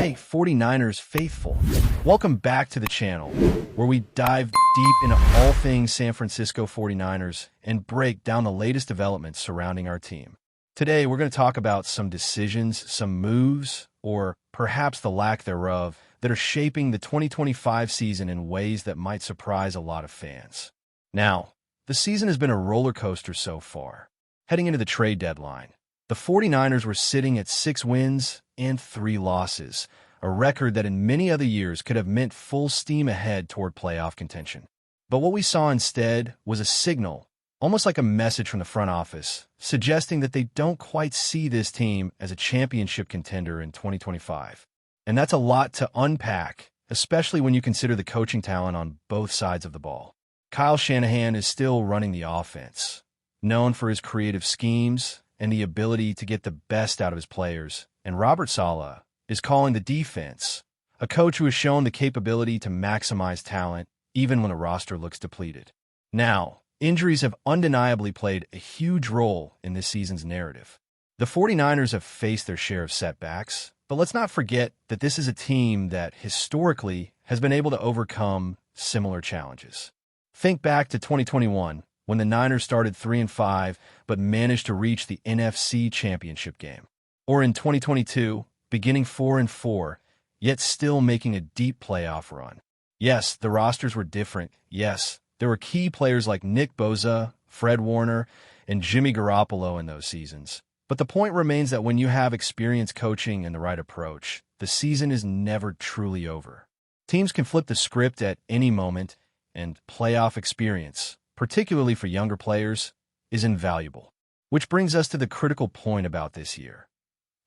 Hey, 49ers faithful. Welcome back to the channel, where we dive deep into all things San Francisco 49ers and break down the latest developments surrounding our team. Today, we're going to talk about some decisions, some moves, or perhaps the lack thereof, that are shaping the 2025 season in ways that might surprise a lot of fans. Now, the season has been a roller coaster so far. Heading into the trade deadline, the 49ers were sitting at 6 wins and 3 losses, a record that in many other years could have meant full steam ahead toward playoff contention. But what we saw instead was a signal, almost like a message from the front office, suggesting that they don't quite see this team as a championship contender in 2025. And that's a lot to unpack, especially when you consider the coaching talent on both sides of the ball. Kyle Shanahan is still running the offense, known for his creative schemes and the ability to get the best out of his players, and Robert Saleh is calling the defense, a coach who has shown the capability to maximize talent even when a roster looks depleted. Now, injuries have undeniably played a huge role in this season's narrative. The 49ers have faced their share of setbacks, but let's not forget that this is a team that historically has been able to overcome similar challenges. Think back to 2021, when the Niners started 3-5 but managed to reach the NFC Championship game. Or in 2022, beginning 4-4, yet still making a deep playoff run. Yes, the rosters were different. Yes, there were key players like Nick Bosa, Fred Warner, and Jimmy Garoppolo in those seasons. But the point remains that when you have experienced coaching and the right approach, the season is never truly over. Teams can flip the script at any moment, and playoff experience, particularly for younger players, is invaluable. Which brings us to the critical point about this year.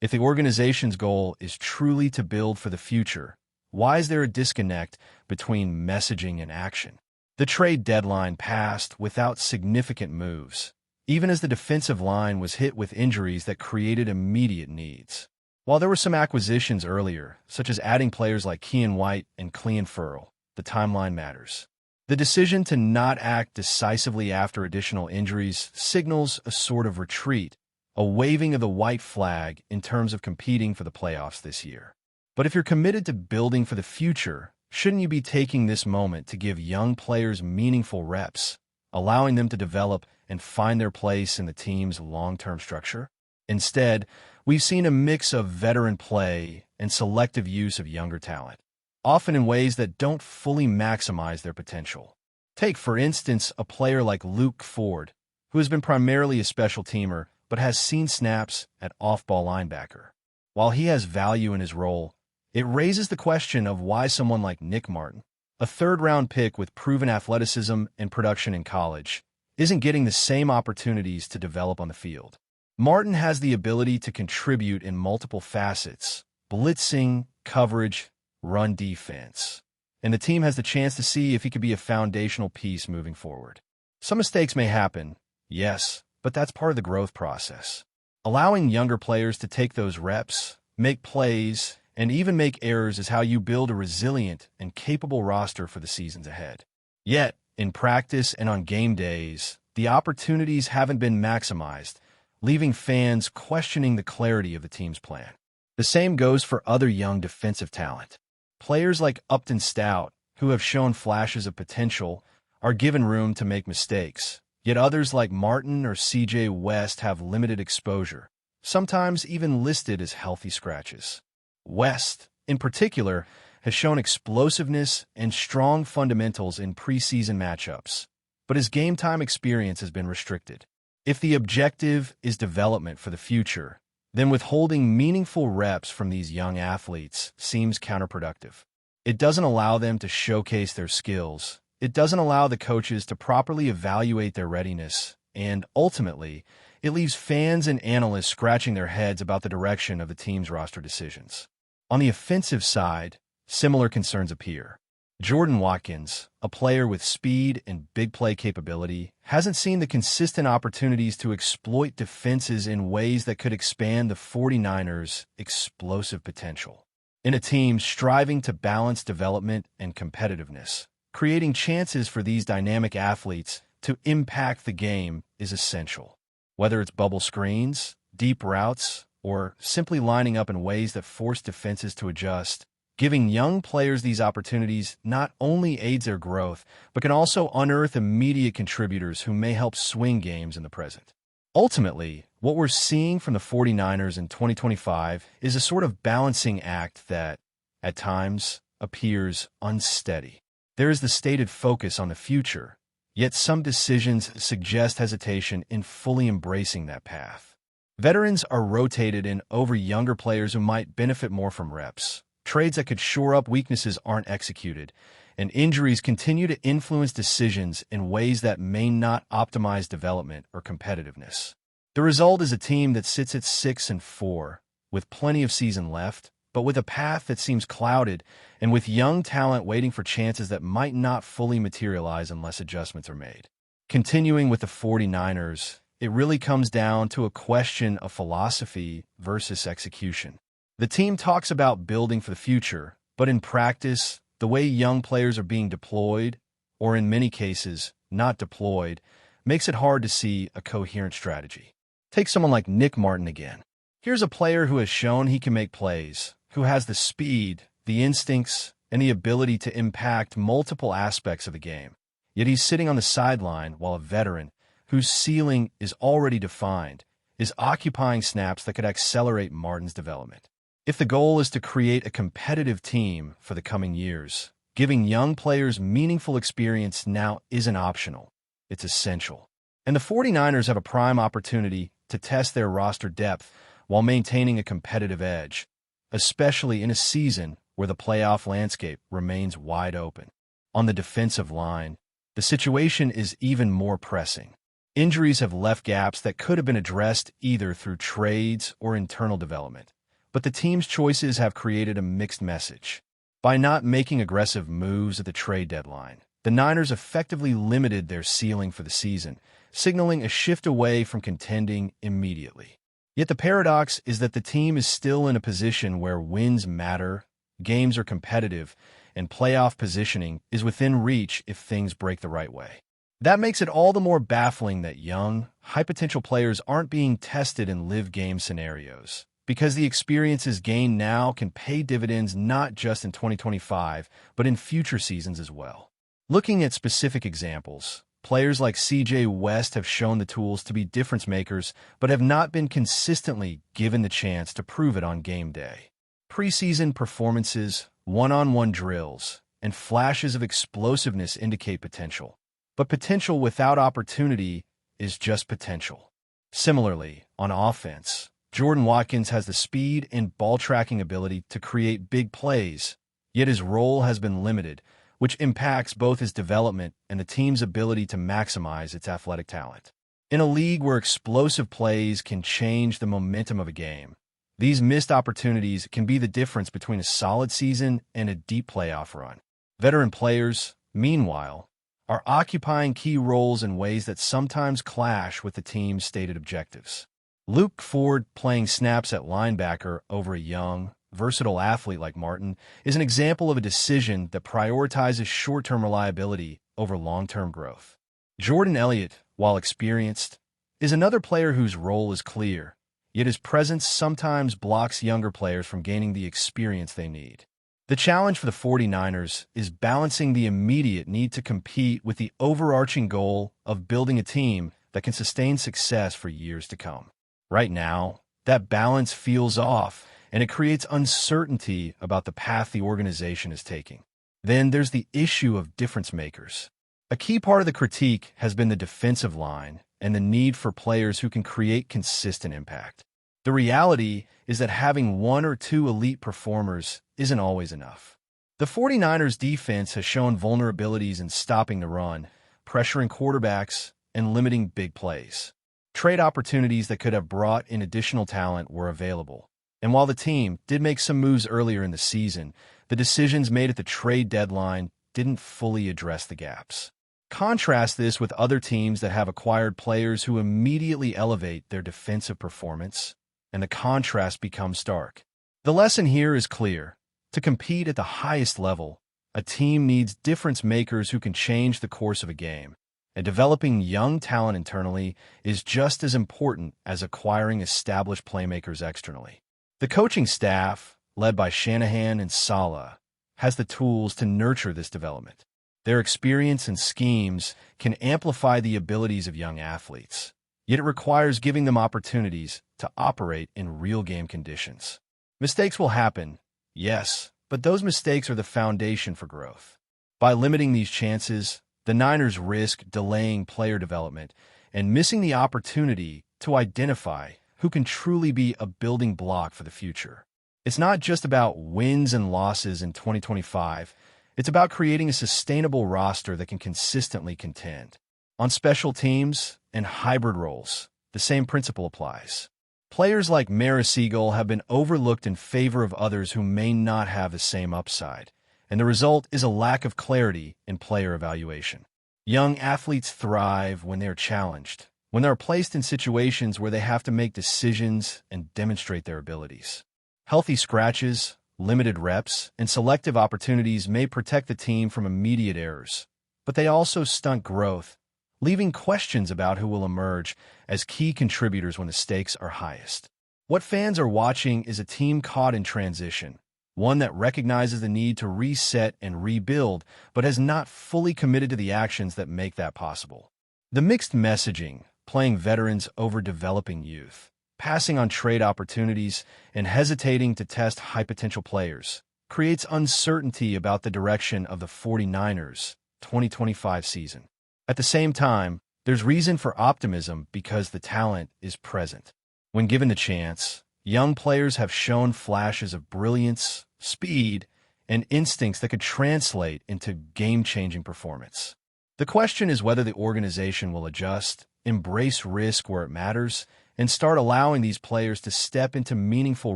If the organization's goal is truly to build for the future, why is there a disconnect between messaging and action? The trade deadline passed without significant moves, even as the defensive line was hit with injuries that created immediate needs. While there were some acquisitions earlier, such as adding players like Keion White and Clelin Ferrell, the timeline matters. The decision to not act decisively after additional injuries signals a sort of retreat, a waving of the white flag in terms of competing for the playoffs this year. But if you're committed to building for the future, shouldn't you be taking this moment to give young players meaningful reps, allowing them to develop and find their place in the team's long-term structure? Instead, we've seen a mix of veteran play and selective use of younger talent, often in ways that don't fully maximize their potential. Take, for instance, a player like Luke Ford, who has been primarily a special teamer but has seen snaps at off-ball linebacker. While he has value in his role, it raises the question of why someone like Nick Martin, a third-round pick with proven athleticism and production in college, isn't getting the same opportunities to develop on the field. Martin has the ability to contribute in multiple facets: blitzing, coverage, run defense. And the team has the chance to see if he could be a foundational piece moving forward. Some mistakes may happen, yes, but that's part of the growth process. Allowing younger players to take those reps, make plays, and even make errors is how you build a resilient and capable roster for the seasons ahead. Yet, in practice and on game days, the opportunities haven't been maximized, leaving fans questioning the clarity of the team's plan. The same goes for other young defensive talent. Players like Upton Stout, who have shown flashes of potential, are given room to make mistakes, yet others like Martin or C.J. West have limited exposure, sometimes even listed as healthy scratches. West, in particular, has shown explosiveness and strong fundamentals in preseason matchups, but his game-time experience has been restricted. If the objective is development for the future, then withholding meaningful reps from these young athletes seems counterproductive. It doesn't allow them to showcase their skills. It doesn't allow the coaches to properly evaluate their readiness, and ultimately, it leaves fans and analysts scratching their heads about the direction of the team's roster decisions. On the offensive side, similar concerns appear. Jordan Watkins, a player with speed and big play capability, hasn't seen the consistent opportunities to exploit defenses in ways that could expand the 49ers' explosive potential. In a team striving to balance development and competitiveness, creating chances for these dynamic athletes to impact the game is essential. Whether it's bubble screens, deep routes, or simply lining up in ways that force defenses to adjust. Giving young players these opportunities not only aids their growth, but can also unearth immediate contributors who may help swing games in the present. Ultimately, what we're seeing from the 49ers in 2025 is a sort of balancing act that, at times, appears unsteady. There is the stated focus on the future, yet some decisions suggest hesitation in fully embracing that path. Veterans are rotated in over younger players who might benefit more from reps. Trades that could shore up weaknesses aren't executed, and injuries continue to influence decisions in ways that may not optimize development or competitiveness. The result is a team that sits at 6-4, with plenty of season left, but with a path that seems clouded and with young talent waiting for chances that might not fully materialize unless adjustments are made. Continuing with the 49ers, it really comes down to a question of philosophy versus execution. The team talks about building for the future, but in practice, the way young players are being deployed, or in many cases, not deployed, makes it hard to see a coherent strategy. Take someone like Nick Martin again. Here's a player who has shown he can make plays, who has the speed, the instincts, and the ability to impact multiple aspects of the game. Yet he's sitting on the sideline while a veteran, whose ceiling is already defined, is occupying snaps that could accelerate Martin's development. If the goal is to create a competitive team for the coming years, giving young players meaningful experience now isn't optional. It's essential. And the 49ers have a prime opportunity to test their roster depth while maintaining a competitive edge, especially in a season where the playoff landscape remains wide open. On the defensive line, the situation is even more pressing. Injuries have left gaps that could have been addressed either through trades or internal development. But the team's choices have created a mixed message. By not making aggressive moves at the trade deadline, the Niners effectively limited their ceiling for the season, signaling a shift away from contending immediately. Yet the paradox is that the team is still in a position where wins matter, games are competitive, and playoff positioning is within reach if things break the right way. That makes it all the more baffling that young, high-potential players aren't being tested in live-game scenarios, because the experiences gained now can pay dividends not just in 2025, but in future seasons as well. Looking at specific examples, players like C.J. West have shown the tools to be difference makers, but have not been consistently given the chance to prove it on game day. Preseason performances, one-on-one drills, and flashes of explosiveness indicate potential. But potential without opportunity is just potential. Similarly, on offense, Jordan Watkins has the speed and ball-tracking ability to create big plays, yet his role has been limited, which impacts both his development and the team's ability to maximize its athletic talent. In a league where explosive plays can change the momentum of a game, these missed opportunities can be the difference between a solid season and a deep playoff run. Veteran players, meanwhile, are occupying key roles in ways that sometimes clash with the team's stated objectives. Luke Ford playing snaps at linebacker over a young, versatile athlete like Martin is an example of a decision that prioritizes short-term reliability over long-term growth. Jordan Elliott, while experienced, is another player whose role is clear, yet his presence sometimes blocks younger players from gaining the experience they need. The challenge for the 49ers is balancing the immediate need to compete with the overarching goal of building a team that can sustain success for years to come. Right now, that balance feels off, and it creates uncertainty about the path the organization is taking. Then there's the issue of difference makers. A key part of the critique has been the defensive line and the need for players who can create consistent impact. The reality is that having one or two elite performers isn't always enough. The 49ers defense has shown vulnerabilities in stopping the run, pressuring quarterbacks, and limiting big plays. Trade opportunities that could have brought in additional talent were available. And while the team did make some moves earlier in the season, the decisions made at the trade deadline didn't fully address the gaps. Contrast this with other teams that have acquired players who immediately elevate their defensive performance, and the contrast becomes stark. The lesson here is clear. To compete at the highest level, a team needs difference makers who can change the course of a game, and developing young talent internally is just as important as acquiring established playmakers externally. The coaching staff, led by Shanahan and Saleh, has the tools to nurture this development. Their experience and schemes can amplify the abilities of young athletes, yet it requires giving them opportunities to operate in real game conditions. Mistakes will happen, yes, but those mistakes are the foundation for growth. By limiting these chances, the Niners risk delaying player development and missing the opportunity to identify who can truly be a building block for the future. It's not just about wins and losses in 2025. It's about creating a sustainable roster that can consistently contend. On special teams and hybrid roles, the same principle applies. Players like Siegel have been overlooked in favor of others who may not have the same upside, and the result is a lack of clarity in player evaluation. Young athletes thrive when they are challenged, when they are placed in situations where they have to make decisions and demonstrate their abilities. Healthy scratches, limited reps, and selective opportunities may protect the team from immediate errors, but they also stunt growth, leaving questions about who will emerge as key contributors when the stakes are highest. What fans are watching is a team caught in transition, one that recognizes the need to reset and rebuild, but has not fully committed to the actions that make that possible. The mixed messaging, playing veterans over developing youth, passing on trade opportunities, and hesitating to test high-potential players, creates uncertainty about the direction of the 49ers' 2025 season. At the same time, there's reason for optimism because the talent is present. When given the chance, young players have shown flashes of brilliance, speed, and instincts that could translate into game-changing performance. The question is whether the organization will adjust, embrace risk where it matters, and start allowing these players to step into meaningful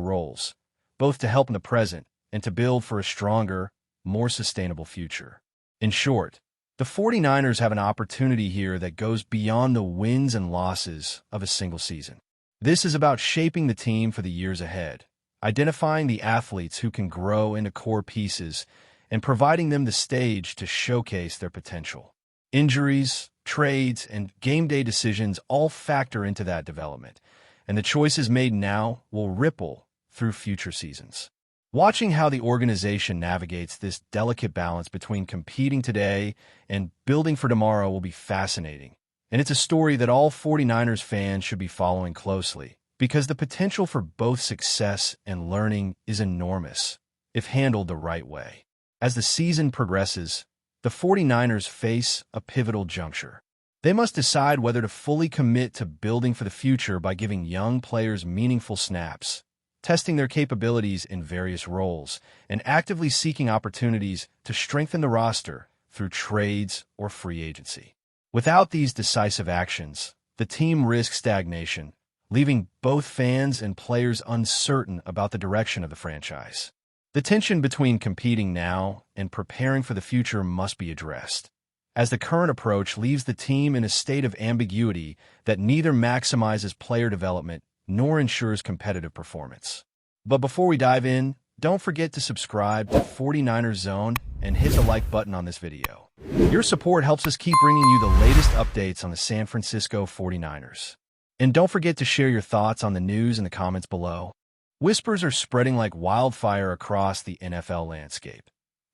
roles, both to help in the present and to build for a stronger, more sustainable future. In short, the 49ers have an opportunity here that goes beyond the wins and losses of a single season. This is about shaping the team for the years ahead, identifying the athletes who can grow into core pieces, and providing them the stage to showcase their potential. Injuries, trades, and game day decisions all factor into that development, and the choices made now will ripple through future seasons. Watching how the organization navigates this delicate balance between competing today and building for tomorrow will be fascinating, and it's a story that all 49ers fans should be following closely, because the potential for both success and learning is enormous if handled the right way. As the season progresses, the 49ers face a pivotal juncture. They must decide whether to fully commit to building for the future by giving young players meaningful snaps, testing their capabilities in various roles, and actively seeking opportunities to strengthen the roster through trades or free agency. Without these decisive actions, the team risks stagnation, leaving both fans and players uncertain about the direction of the franchise. The tension between competing now and preparing for the future must be addressed, as the current approach leaves the team in a state of ambiguity that neither maximizes player development nor ensures competitive performance. But before we dive in, don't forget to subscribe to 49ers Zone and hit the like button on this video. Your support helps us keep bringing you the latest updates on the San Francisco 49ers. And don't forget to share your thoughts on the news in the comments below. Whispers are spreading like wildfire across the NFL landscape.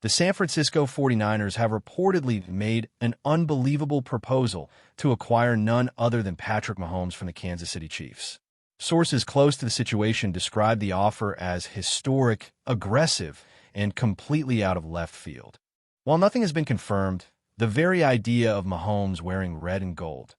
The San Francisco 49ers have reportedly made an unbelievable proposal to acquire none other than Patrick Mahomes from the Kansas City Chiefs. Sources close to the situation describe the offer as historic, aggressive, and completely out of left field. While nothing has been confirmed, the very idea of Mahomes wearing red and gold,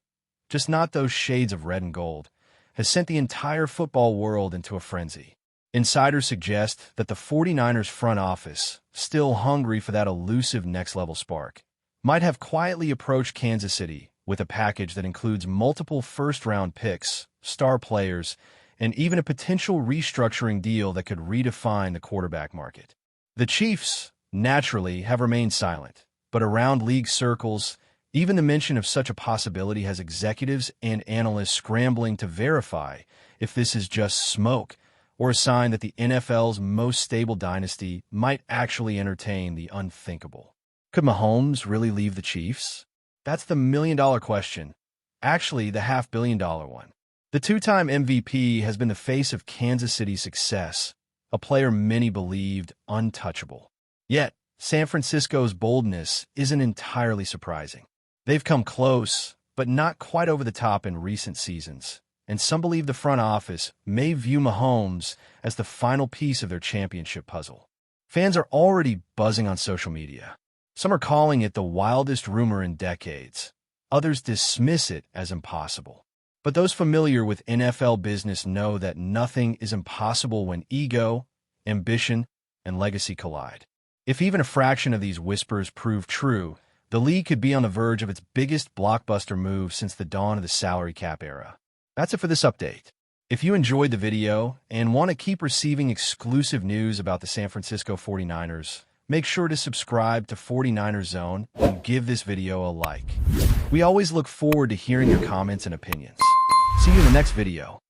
just not those shades of red and gold, has sent the entire football world into a frenzy. Insiders suggest that the 49ers front office, still hungry for that elusive next-level spark, might have quietly approached Kansas City with a package that includes multiple first-round picks, star players, and even a potential restructuring deal that could redefine the quarterback market. The Chiefs, naturally, have remained silent, but around league circles, even the mention of such a possibility has executives and analysts scrambling to verify if this is just smoke or a sign that the NFL's most stable dynasty might actually entertain the unthinkable. Could Mahomes really leave the Chiefs? That's the million-dollar question. Actually, the half-billion-dollar one. The two-time MVP has been the face of Kansas City's success, a player many believed untouchable. Yet, San Francisco's boldness isn't entirely surprising. They've come close, but not quite over the top in recent seasons, and some believe the front office may view Mahomes as the final piece of their championship puzzle. Fans are already buzzing on social media. Some are calling it the wildest rumor in decades. Others dismiss it as impossible. But those familiar with NFL business know that nothing is impossible when ego, ambition, and legacy collide. If even a fraction of these whispers prove true, the league could be on the verge of its biggest blockbuster move since the dawn of the salary cap era. That's it for this update. If you enjoyed the video and want to keep receiving exclusive news about the San Francisco 49ers, make sure to subscribe to 49ers Zone and give this video a like. We always look forward to hearing your comments and opinions. See you in the next video.